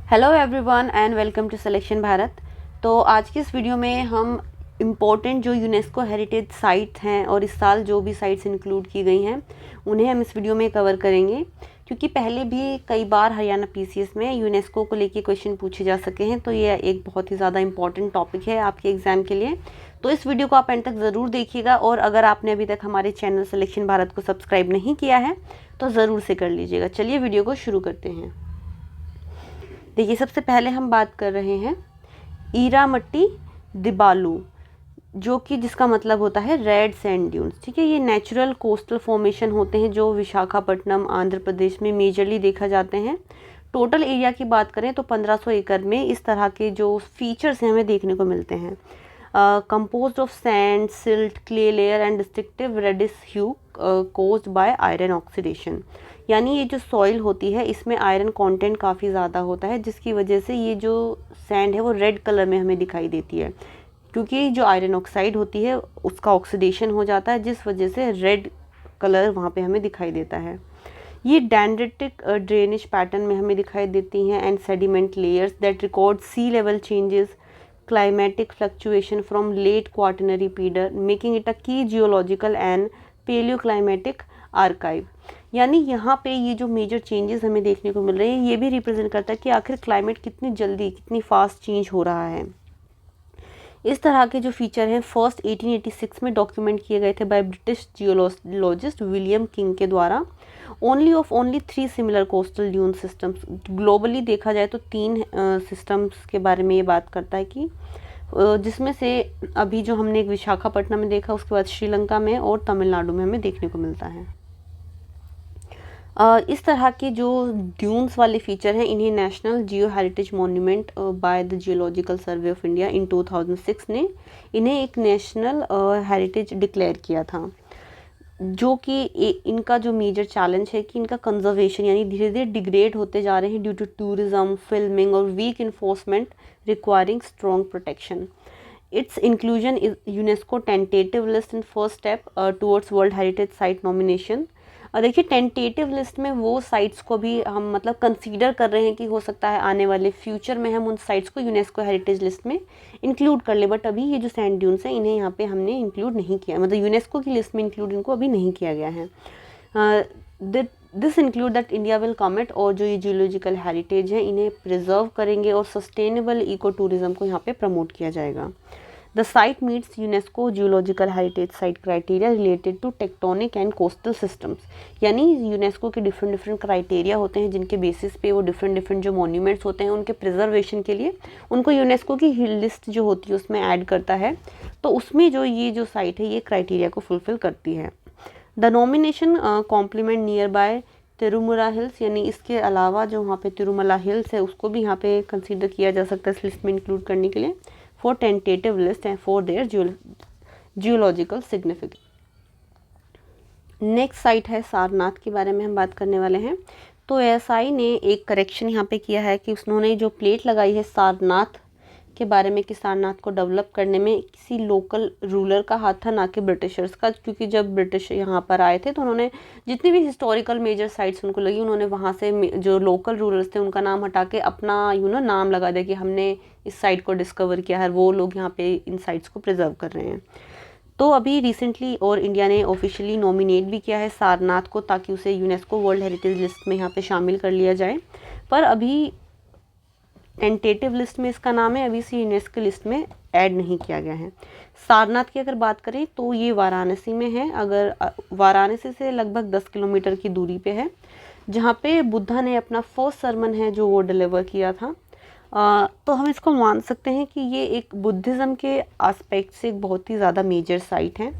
Hello everyone and welcome to selection Bharat. तो आज की इस वीडियो में हम इम्पोर्टेंट जो यूनेस्को हेरिटेज साइट हैं और इस साल जो भी साइट्स इंक्लूड की गई हैं उन्हें हम इस वीडियो में कवर करेंगे, क्योंकि पहले भी कई बार हरियाणा पीसीएस में यूनेस्को को लेके क्वेश्चन पूछे जा सके हैं। तो ये एक बहुत ही ज़्यादा इंपॉर्टेंट टॉपिक है आपके एग्ज़ाम के लिए। तो इस वीडियो को आप एंड तक ज़रूर देखिएगा, और अगर आपने अभी तक हमारे चैनल सिलेक्शन भारत को सब्सक्राइब नहीं किया है तो ज़रूर से कर लीजिएगा। चलिए वीडियो को शुरू करते हैं। देखिए, सबसे पहले हम बात कर रहे हैं ईरामट्टी दिबालू, जो कि जिसका मतलब होता है रेड सैंड ड्यून्स। ठीक है, ये नेचुरल कोस्टल फॉर्मेशन होते हैं जो विशाखापट्टनम आंध्र प्रदेश में मेजरली देखा जाते हैं। टोटल एरिया की बात करें तो 1500 एकड़ में इस तरह के जो फीचर्स हैं हमें देखने को मिलते हैं। Composed of sand, silt, clay layer and distinctive reddish hue caused by iron oxidation. यानी ये जो सॉइल होती है इसमें आयरन कंटेंट काफ़ी ज़्यादा होता है, जिसकी वजह से ये जो सैंड है वो रेड कलर में हमें दिखाई देती है, क्योंकि जो आयरन ऑक्साइड होती है उसका ऑक्सीडेशन हो जाता है, जिस वजह से रेड कलर वहाँ पे हमें दिखाई देता है। ये डेंड्रिटिक ड्रेनेज पैटर्न में हमें दिखाई देती हैं and sediment layers that record sea level changes, climatic fluctuation from late quaternary period, making it a key geological and paleoclimatic archive। यानी यहाँ पे ये जो मेजर चेंजेस हमें देखने को मिल रहे हैं ये भी रिप्रेजेंट करता है कि आखिर क्लाइमेट कितनी जल्दी कितनी फास्ट चेंज हो रहा है। इस तरह के जो फीचर हैं फर्स्ट 1886 में डॉक्यूमेंट किए गए थे by British geologist William king के द्वारा। Only 3 similar coastal dune systems. Globally देखा जाए तो 3 सिस्टम्स के बारे में ये बात करता है कि जिसमें से अभी जो हमने एक विशाखापट्टनम में देखा, उसके बाद श्रीलंका में और तमिलनाडु में हमें देखने को मिलता है। इस तरह के जो ड्यून्स वाले फीचर हैं इन्हें national Jio heritage monument by the geological survey of India in 2006 ने इन्हें एक नेशनल हेरिटेज डिक्लेयर किया था। जो कि इनका जो मेजर चैलेंज है कि इनका कंजर्वेशन यानी धीरे धीरे डिग्रेड होते जा रहे हैं ड्यू टू टूरिज्म, फिल्मिंग और weak enforcement requiring strong protection. Its inclusion is UNESCO tentative list in first step towards world heritage site nomination. देखिए, टेंटेटिव लिस्ट में वो साइट्स को भी हम मतलब कंसीडर कर रहे हैं कि हो सकता है आने वाले फ्यूचर में हम उन साइट्स को यूनेस्को हेरिटेज लिस्ट में इंक्लूड कर ले, बट अभी ये जो सैंड ड्यून्स हैं इन्हें यहाँ पे हमने इंक्लूड नहीं किया, मतलब यूनेस्को की लिस्ट में इंक्लूड इनको अभी नहीं किया गया है। This include that India will commit, और जो ये जियोलॉजिकल हेरिटेज है इन्हें प्रिजर्व करेंगे और सस्टेनेबल इको टूरिज्म को यहाँ पे प्रमोट किया जाएगा। The site meets UNESCO Geological Heritage Site criteria related to tectonic and coastal systems। यानी यूनेस्को के डिफरेंट क्राइटेरिया होते हैं जिनके बेसिस पे वो डिफरेंट जो मॉन्यूमेंट्स होते हैं उनके प्रिजर्वेशन के लिए उनको यूनेस्को की लिस्ट जो होती है उसमें ऐड करता है। तो उसमें जो ये जो साइट है ये क्राइटेरिया को फुलफिल करती है। The nomination complement near by Tirumala hills, यानी इसके अलावा जो वहाँ पे तिरुमला हिल्स है उसको भी यहाँ पे कंसीडर किया जा सकता है इस लिस्ट में इंक्लूड करने के लिए for tentative list and for their geological significance। Next site है सारनाथ के बारे में हम बात करने वाले हैं। तो एएसआई ने एक करेक्शन यहाँ पे किया है कि उन्होंने जो प्लेट लगाई है सारनाथ के बारे में कि सारनाथ को डेवलप करने में किसी लोकल रूलर का हाथ था, ना कि ब्रिटिशर्स का, क्योंकि जब ब्रिटिश यहाँ पर आए थे तो उन्होंने जितनी भी हिस्टोरिकल मेजर साइट्स उनको लगी उन्होंने वहाँ से जो लोकल रूलर्स थे उनका नाम हटा के अपना नाम लगा दिया कि हमने इस साइट को डिस्कवर किया है, वो लोग यहाँ पे इन साइट्स को प्रिजर्व कर रहे हैं। तो अभी रिसेंटली और इंडिया ने ऑफिशियली नॉमिनेट भी किया है सारनाथ को ताकि उसे यूनेस्को वर्ल्ड हेरिटेज लिस्ट में यहाँ पे शामिल कर लिया जाए, पर अभी टेंटेटिव लिस्ट में इसका नाम है, अभी से यूनेस्को लिस्ट में ऐड नहीं किया गया है। सारनाथ की अगर बात करें तो ये वाराणसी में है, अगर वाराणसी से लगभग 10 किलोमीटर की दूरी पे है, जहाँ पे बुद्धा ने अपना फर्स्ट सरमन है जो वो डिलीवर किया था। तो हम इसको मान सकते हैं कि ये एक बुद्धिज़्म के एस्पेक्ट से एक बहुत ही ज़्यादा मेजर साइट है,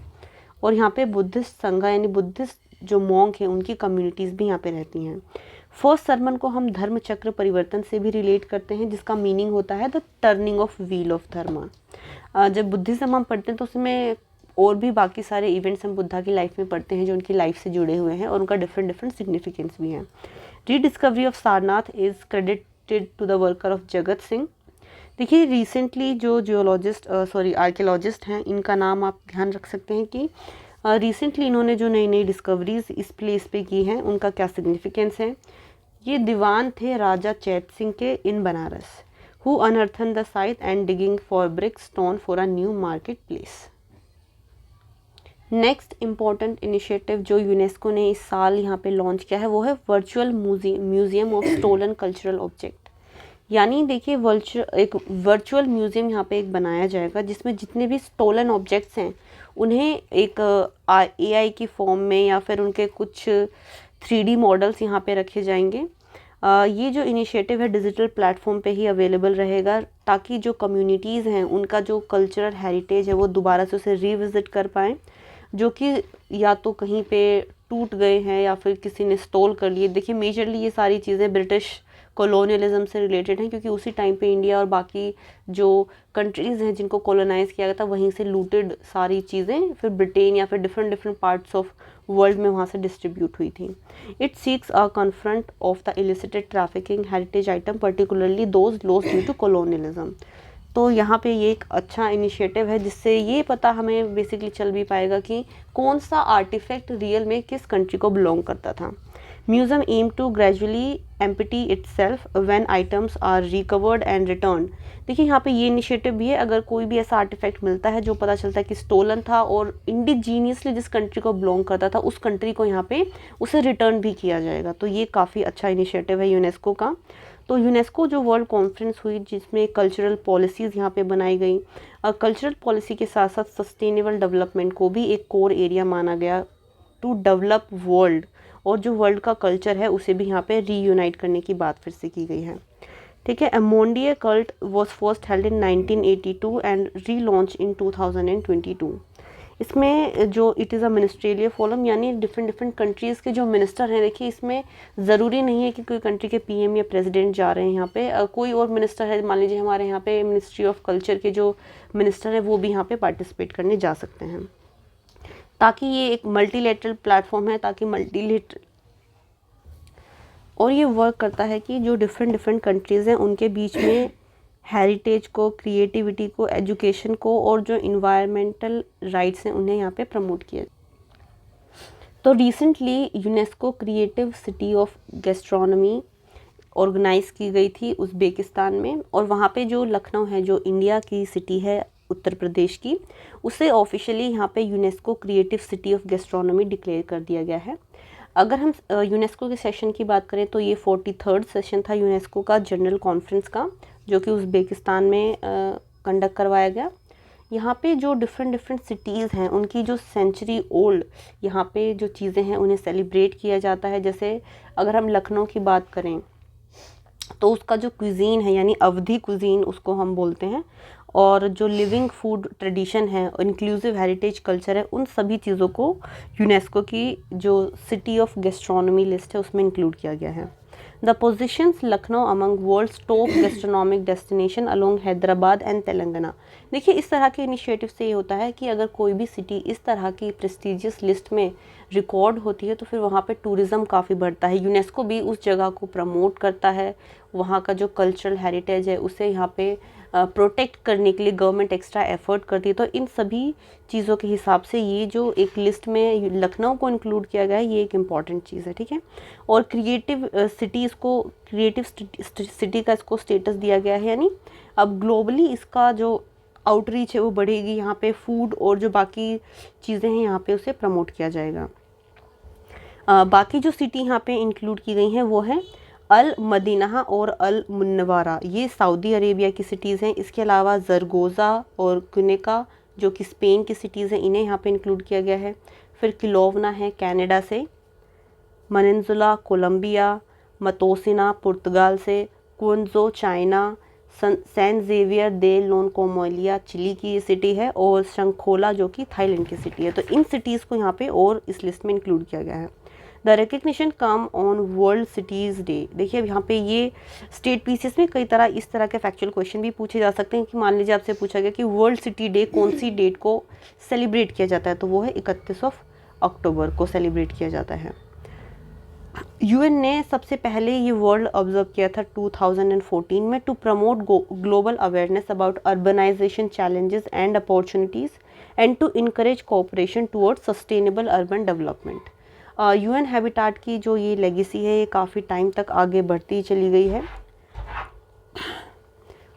और यहाँ पे बुद्धिस्ट संघा यानी बुद्धिस्ट जो मॉन्क हैं उनकी कम्युनिटीज़ भी यहाँ पे रहती हैं। फर्स्ट सरमन को हम धर्म चक्र परिवर्तन से भी रिलेट करते हैं, जिसका मीनिंग होता है the turning of wheel of dharma. जब बुद्धिज़्म हम पढ़ते हैं तो उसमें और भी बाकी सारे इवेंट्स हम बुद्धा की लाइफ में पढ़ते हैं जो उनकी लाइफ से जुड़े हुए हैं और उनका डिफरेंट सिग्निफिकेंस भी है। Rediscovery of Sarnath is credited to the worker of Jagat Singh. देखिए, रिसेंटली जो आर्कियोलॉजिस्ट हैं इनका नाम आप ध्यान रख सकते हैं कि रिसेंटली इन्होंने जो नई डिस्कवरीज इस प्लेस पे की हैं उनका क्या सिग्निफिकेंस है। ये दीवान थे राजा चैत सिंह के in Banaras, who unearthed the site and digging for brick stone for a new market place. Next important initiative जो यूनेस्को ने इस साल यहाँ पे लॉन्च किया है वो है virtual museum of stolen cultural object. यानी देखिए एक वर्चुअल म्यूजियम यहाँ पे एक बनाया जाएगा जिसमें जितने भी स्टोलन ऑब्जेक्ट्स हैं उन्हें एक AI की फॉर्म में या फिर उनके कुछ 3D मॉडल्स यहाँ पे रखे जाएंगे। ये जो इनिशिएटिव है डिजिटल प्लेटफॉर्म पे ही अवेलेबल रहेगा ताकि जो कम्युनिटीज़ हैं उनका जो कल्चरल हेरिटेज है वो दोबारा से उसे रिविज़िट कर पाएँ, जो कि या तो कहीं पे टूट गए हैं या फिर किसी ने स्टॉल कर लिए। देखिए मेजरली ये सारी चीज़ें ब्रिटिश कॉलोनियलिज्म से रिलेटेड हैं, क्योंकि उसी टाइम पे इंडिया और बाकी जो कंट्रीज़ हैं जिनको कॉलोनाइज़ किया गया था वहीं से लूटेड सारी चीज़ें फिर ब्रिटेन या फिर डिफरेंट पार्ट्स ऑफ वर्ल्ड में वहाँ से डिस्ट्रीब्यूट हुई थी। It seeks a confront of the illicit trafficking heritage item particularly those lost due to colonialism. तो यहाँ पे ये एक अच्छा इनिशिएटिव है जिससे ये पता हमें बेसिकली चल भी पाएगा कि कौन सा आर्टिफैक्ट रियल में किस कंट्री को बिलोंग करता था। Museum aim to gradually empty itself when items are recovered and return. देखिए यहाँ पे ये इनिशिएटिव भी है, अगर कोई भी ऐसा आर्टिफैक्ट मिलता है जो पता चलता है कि स्टोलन था और इंडिजीनियसली जिस कंट्री को बिलोंग करता था उस कंट्री को यहाँ पे उसे रिटर्न भी किया जाएगा। तो ये काफ़ी अच्छा इनिशिएटिव है यूनेस्को का। तो यूनेस्को जो वर्ल्ड कॉन्फ्रेंस हुई जिसमें कल्चरल पॉलिसीज़ यहाँ पे बनाई गई, कल्चरल पॉलिसी के साथ साथ सस्टेनेबल डेवलपमेंट को भी एक कोर एरिया माना गया टू डेवलप वर्ल्ड, और जो वर्ल्ड का कल्चर है उसे भी यहाँ पे रीयूनाइट करने की बात फिर से की गई है। ठीक है। Mondiacult was first held in 1982 and relaunch in 2022। इसमें जो it is a ministerial forum, यानी डिफरेंट कंट्रीज़ के जो मिनिस्टर हैं, देखिए इसमें ज़रूरी नहीं है कि कोई कंट्री के PM या प्रेसिडेंट जा रहे हैं यहाँ पे, कोई और मिनिस्टर है, मान लीजिए हमारे यहाँ पे मिनिस्ट्री ऑफ कल्चर के जो मिनिस्टर हैं वो भी यहाँ पे पार्टिसिपेट करने जा सकते हैं, ताकि ये एक मल्टीलेटरल प्लेटफॉर्म है, ताकि और ये वर्क करता है कि जो डिफरेंट कंट्रीज़ हैं उनके बीच में हेरिटेज को, क्रिएटिविटी को, एजुकेशन को और जो इन्वायरमेंटल राइट्स हैं उन्हें यहाँ पे प्रमोट किया। तो recently UNESCO creative city of gastronomy organise की गई थी उज़्बेकिस्तान में, और वहाँ पे जो लखनऊ है जो इंडिया की सिटी है उत्तर प्रदेश की, उसे ऑफिशियली यहाँ पे UNESCO creative city of gastronomy declare कर दिया गया है। अगर हम यूनेस्को के सेशन की बात करें तो ये 43rd सेशन था यूनेस्को का जनरल कॉन्फ्रेंस का, जो कि उज़्बेकिस्तान में कंडक्ट करवाया गया। यहाँ पे जो डिफरेंट सिटीज़ हैं उनकी जो सेंचुरी ओल्ड यहाँ पे जो चीज़ें हैं उन्हें सेलिब्रेट किया जाता है। जैसे अगर हम लखनऊ की बात करें तो उसका जो क्विजीन है यानी अवधी क्विजीन उसको हम बोलते हैं, और जो लिविंग फूड ट्रेडिशन है, इंक्लूसिव हेरिटेज कल्चर है, उन सभी चीज़ों को यूनेस्को की जो सिटी ऑफ गैस्ट्रोनॉमी लिस्ट है उसमें इंक्लूड किया गया है। The positions Lucknow among world's top gastronomic destination along Hyderabad and Telangana. देखिए इस तरह के इनिशिएटिव से ये होता है कि अगर कोई भी सिटी इस तरह की प्रेस्टिजियस लिस्ट में रिकॉर्ड होती है तो फिर वहाँ पे टूरिज़्म काफ़ी बढ़ता है। यूनेस्को भी उस जगह को प्रमोट करता है, वहाँ का जो कल्चरल हेरिटेज है उसे यहाँ पे प्रोटेक्ट करने के लिए गवर्नमेंट एक्स्ट्रा एफर्ट करती है। तो इन सभी चीज़ों के हिसाब से ये जो एक लिस्ट में लखनऊ को इंक्लूड किया गया है ये एक इम्पॉर्टेंट चीज़ है। ठीक है। और क्रिएटिव सिटी का इसको स्टेटस दिया गया है, यानी अब ग्लोबली इसका जो आउटरीच है वो बढ़ेगी। यहाँ पे फूड और जो बाकी चीज़ें हैं यहाँ पे उसे प्रमोट किया जाएगा। बाकी जो सिटी यहाँ पे इंक्लूड की गई हैं वो है अल मदीना और अल मुन्नवारा, ये सऊदी अरेबिया की सिटीज़ हैं। इसके अलावा जरगोज़ा और क्यूनेका जो कि स्पेन की सिटीज़ हैं, इन्हें यहाँ पे इंक्लूड किया गया है। फिर किलोवना है कनाडा से, मनिनजुला कोलंबिया, मतोसिना पुर्तगाल से, क्विंजो चाइना, सैन जेवियर दे लोनकोमोलिया चिली की ये सिटी है, और शंखोला जो कि थाईलैंड की सिटी है। तो इन सिटीज़ को यहाँ पे और इस लिस्ट में इंक्लूड किया गया है। The recognition come on world cities day. देखिए अब यहाँ पे ये स्टेट पीसीएस में कई तरह इस तरह के फैक्चुअल क्वेश्चन भी पूछे जा सकते हैं कि मान लीजिए आपसे पूछा गया कि वर्ल्ड सिटी डे कौन सी डेट को सेलिब्रेट किया जाता है, तो वो है 31 अक्टूबर को सेलिब्रेट किया जाता है। यूएन ने सबसे पहले ये वर्ल्ड ऑब्जर्व किया था 2014 में to promote global awareness about urbanisation challenges and opportunities and to encourage cooperation towards sustainable urban development. UN habitat की जो ये लेगेसी है ये काफ़ी टाइम तक आगे बढ़ती चली गई है।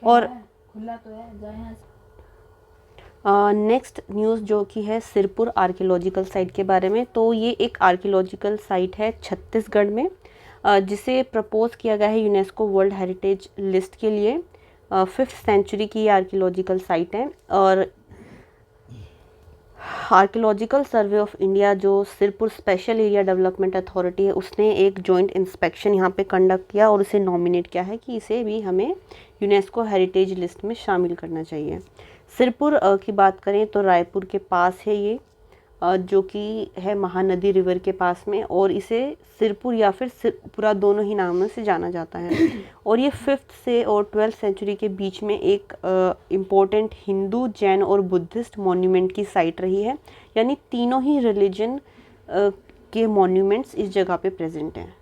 और खुला तो है जाए। नेक्स्ट न्यूज़ जो कि है सिरपुर आर्कियोलॉजिकल साइट के बारे में। तो ये एक आर्कियोलॉजिकल साइट है छत्तीसगढ़ में, जिसे प्रपोज किया गया है यूनेस्को वर्ल्ड हेरिटेज लिस्ट के लिए। 5th सेंचुरी की आर्कियोलॉजिकल साइट है। और आर्कियोलॉजिकल सर्वे ऑफ इंडिया जो Sirpur special area development authority है, उसने एक जॉइंट इंस्पेक्शन यहाँ पे कंडक्ट किया और उसे नॉमिनेट किया है कि इसे भी हमें यूनेस्को हेरिटेज लिस्ट में शामिल करना चाहिए। सिरपुर की बात करें तो रायपुर के पास है ये, जो कि है महानदी रिवर के पास में, और इसे सिरपुर या फिर सिरपुरा दोनों ही नामों से जाना जाता है। और ये 5th से और 12th सेंचुरी के बीच में एक इम्पोर्टेंट हिंदू, जैन और बुद्धिस्ट मॉन्यूमेंट की साइट रही है, यानी तीनों ही रिलीजन के मॉन्यूमेंट्स इस जगह पे प्रेजेंट हैं।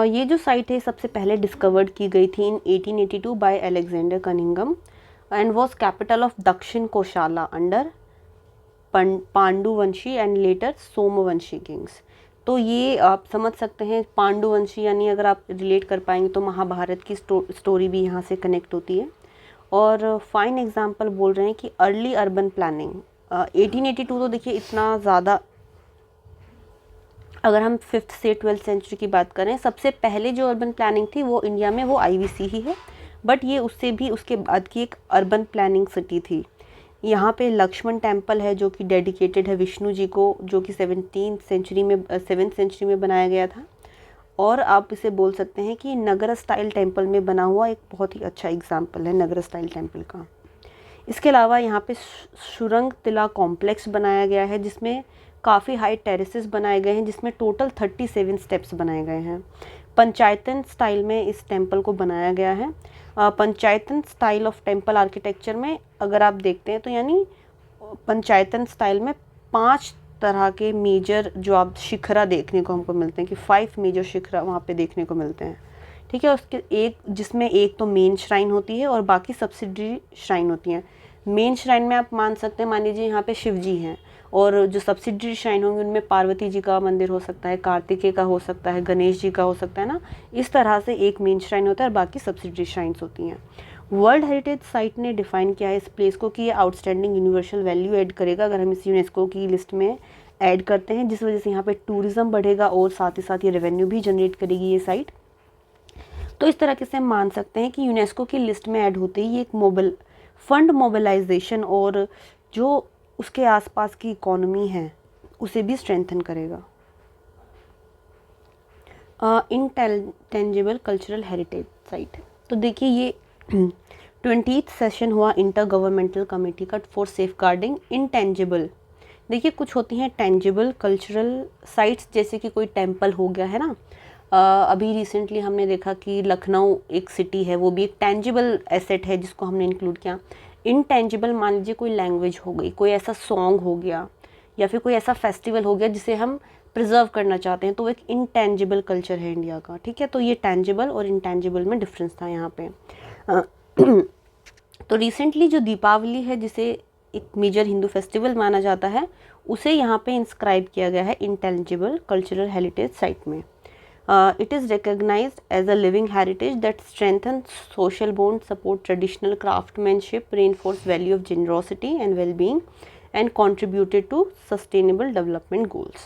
ये जो साइट है सबसे पहले डिस्कवर्ड की गई थी in 1882 by Alexander Cunningham and was capital of Dakshin Kosala under Panduvanshi and later Somvanshi kings. तो ये आप समझ सकते हैं पांडुवंशी, यानी अगर आप रिलेट कर पाएंगे तो महाभारत की स्टोरी भी यहाँ से कनेक्ट होती है। और फाइन एग्जांपल बोल रहे हैं कि अर्ली अर्बन प्लानिंग 1882, तो देखिए इतना ज़्यादा, अगर हम 5th से 12th सेंचुरी की बात करें, सबसे पहले जो अर्बन प्लानिंग थी वो इंडिया में वो IVC ही है, बट ये उससे भी उसके बाद की एक अर्बन प्लानिंग सिटी थी। यहाँ पे लक्ष्मण टेम्पल है जो कि डेडिकेटेड है विष्णु जी को, जो कि 7th सेंचुरी में बनाया गया था। और आप इसे बोल सकते हैं कि नगर स्टाइल टेम्पल में बना हुआ एक बहुत ही अच्छा एग्जाम्पल है नगर स्टाइल टेम्पल का। इसके अलावा यहाँ पे सुरंग तिला कॉम्प्लेक्स बनाया गया है, जिसमें काफ़ी हाई टेरेसेस बनाए गए हैं, जिसमें टोटल 37 स्टेप्स बनाए गए हैं। पंचायतन स्टाइल में इस टेम्पल को बनाया गया है। पंचायतन स्टाइल ऑफ टेम्पल आर्किटेक्चर में अगर आप देखते हैं तो यानी पंचायतन स्टाइल में 5 तरह के मेजर जो आप शिखरा देखने को हमको मिलते हैं, कि 5 मेजर शिखरा वहाँ पे देखने को मिलते हैं। ठीक है, उसके एक जिसमें एक तो मेन श्राइन होती है और बाकी सब्सिडरी श्राइन होती हैं। मेन श्राइन में आप मान सकते हैं, मान लीजिए यहाँ पे शिव जी हैं, और जो सब्सिडरी श्राइन होंगे उनमें पार्वती जी का मंदिर हो सकता है, कार्तिकेय का हो सकता है, गणेश जी का हो सकता है ना। इस तरह से एक मेन श्राइन होता है और बाकी सब्सिडरी श्राइन्स होती हैं। वर्ल्ड हेरिटेज साइट ने डिफाइन किया है इस प्लेस को कि ये आउटस्टैंडिंग यूनिवर्सल वैल्यू ऐड करेगा अगर हम इस यूनेस्को की लिस्ट में ऐड करते हैं, जिस वजह से यहाँ पे टूरिज्म बढ़ेगा और साथ ही साथ ये रेवेन्यू भी जनरेट करेगी ये साइट। तो इस तरह से हम मान सकते हैं कि यूनेस्को की लिस्ट में ऐड होते ही एक फंड मोबिलाइजेशन और जो उसके आसपास की इकोनॉमी है उसे भी स्ट्रेंथन करेगा। इंटेंजिबल कल्चरल हेरिटेज साइट, तो देखिए ये 20th सेशन हुआ इंटर गवर्नमेंटल कमेटी का फॉर सेफगार्डिंग इंटेंजिबल। देखिए कुछ होती हैं टेंजिबल कल्चरल साइट्स, जैसे कि कोई टेम्पल हो गया है ना। अभी रिसेंटली हमने देखा कि लखनऊ एक सिटी है, वो भी एक टेंजिबल एसेट है जिसको हमने इंक्लूड किया। इनटेंजिबल मान लीजिए कोई लैंग्वेज हो गई, कोई ऐसा सॉन्ग हो गया, या फिर कोई ऐसा फेस्टिवल हो गया जिसे हम प्रिजर्व करना चाहते हैं, तो वो एक इनटेंजिबल कल्चर है इंडिया का। ठीक है, तो ये टेंजिबल और इनटेंजिबल में डिफरेंस था यहाँ पे। तो रिसेंटली जो दीपावली है, जिसे एक मेजर हिंदू फेस्टिवल माना जाता है, उसे यहाँ पे इंस्क्राइब किया गया है इंटेंजिबल कल्चरल हेरिटेज साइट में। It is recognized as a living heritage that strengthens social bonds, support traditional craftsmanship, reinforce value of generosity and well-being, and contributed to sustainable development goals.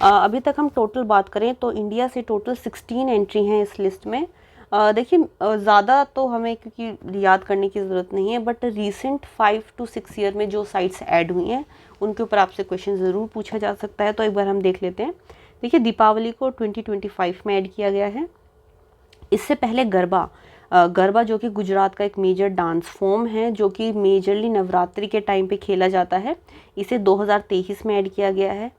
अभी तक हम total बात करें तो India से total 16 entry हैं इस लिस्ट में। देखिए ज़्यादा तो हमें क्योंकि याद करने की ज़रूरत नहीं है, बट रिसेंट 5 to 6 ईयर में जो साइट्स ऐड हुई हैं उनके ऊपर आपसे क्वेश्चन ज़रूर पूछा जा सकता है। तो एक बार हम देख लेते हैं। देखिए दीपावली को 2025 में ऐड किया गया है। इससे पहले गरबा जो कि गुजरात का एक मेजर डांस फॉर्म है, जो कि मेजरली नवरात्रि के टाइम पे खेला जाता है, इसे 2023 में ऐड किया गया है।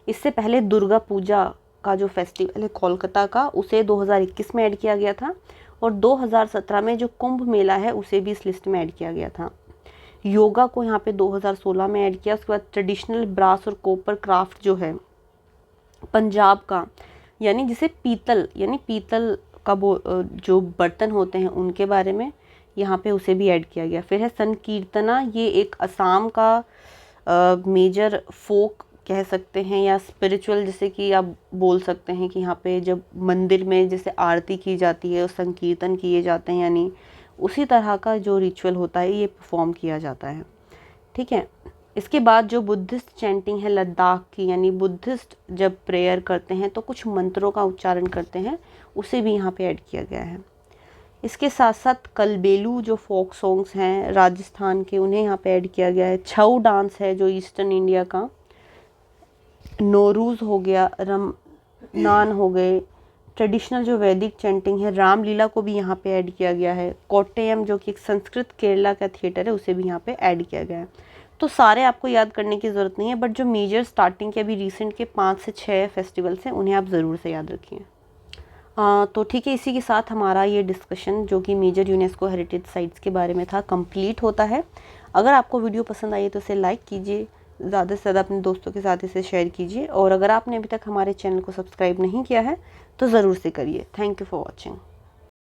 इससे पहले दुर्गा पूजा का जो फेस्टिवल है कोलकाता का, उसे 2021 में ऐड किया गया था। और 2017 में जो कुंभ मेला है उसे भी इस लिस्ट में ऐड किया गया था। योगा को यहाँ पे 2016 में ऐड किया। उसके बाद ट्रेडिशनल ब्रास और कॉपर क्राफ्ट जो है पंजाब का, यानी जिसे पीतल का जो बर्तन होते हैं उनके बारे में यहाँ पे उसे भी ऐड किया गया। फिर है संकीर्तना, ये एक असम का मेजर फोक कह सकते हैं, या स्पिरिचुअल जैसे कि आप बोल सकते हैं कि यहाँ पे जब मंदिर में जैसे आरती की जाती है और संकीर्तन किए जाते हैं, यानी उसी तरह का जो रिचुअल होता है ये परफॉर्म किया जाता है। ठीक है। इसके बाद जो बुद्धिस्ट चैंटिंग है लद्दाख की, यानी बुद्धिस्ट जब प्रेयर करते हैं तो कुछ मंत्रों का उच्चारण करते हैं, उसे भी यहाँ पे ऐड किया गया है। इसके साथ साथ कलबेलू जो फोक सॉन्ग्स हैं राजस्थान के, उन्हें यहाँ पे ऐड किया गया है। छऊ डांस है जो ईस्टर्न इंडिया का, नौरूज़ हो गया, रमनान हो गए, ट्रेडिशनल जो वैदिक चैंटिंग है, रामलीला को भी यहाँ पे ऐड किया गया है। कोट्टयम जो कि एक संस्कृत केरला का थिएटर है, उसे भी यहाँ पे ऐड किया गया है। तो सारे आपको याद करने की ज़रूरत नहीं है, बट जो मेजर स्टार्टिंग के अभी रिसेंट के 5 से 6 फेस्टिवल्स हैं उन्हें आप ज़रूर से याद रखिए। तो ठीक है, इसी के साथ हमारा ये डिस्कशन जो कि मेजर यूनेस्को हेरिटेज साइट्स के बारे में था कंप्लीट होता है। अगर आपको वीडियो पसंद आई तो इसे लाइक कीजिए, ज़्यादा से ज़्यादा अपने दोस्तों के साथ इसे शेयर कीजिए, और अगर आपने अभी तक हमारे चैनल को सब्सक्राइब नहीं किया है तो ज़रूर से करिए। Thank you for watching.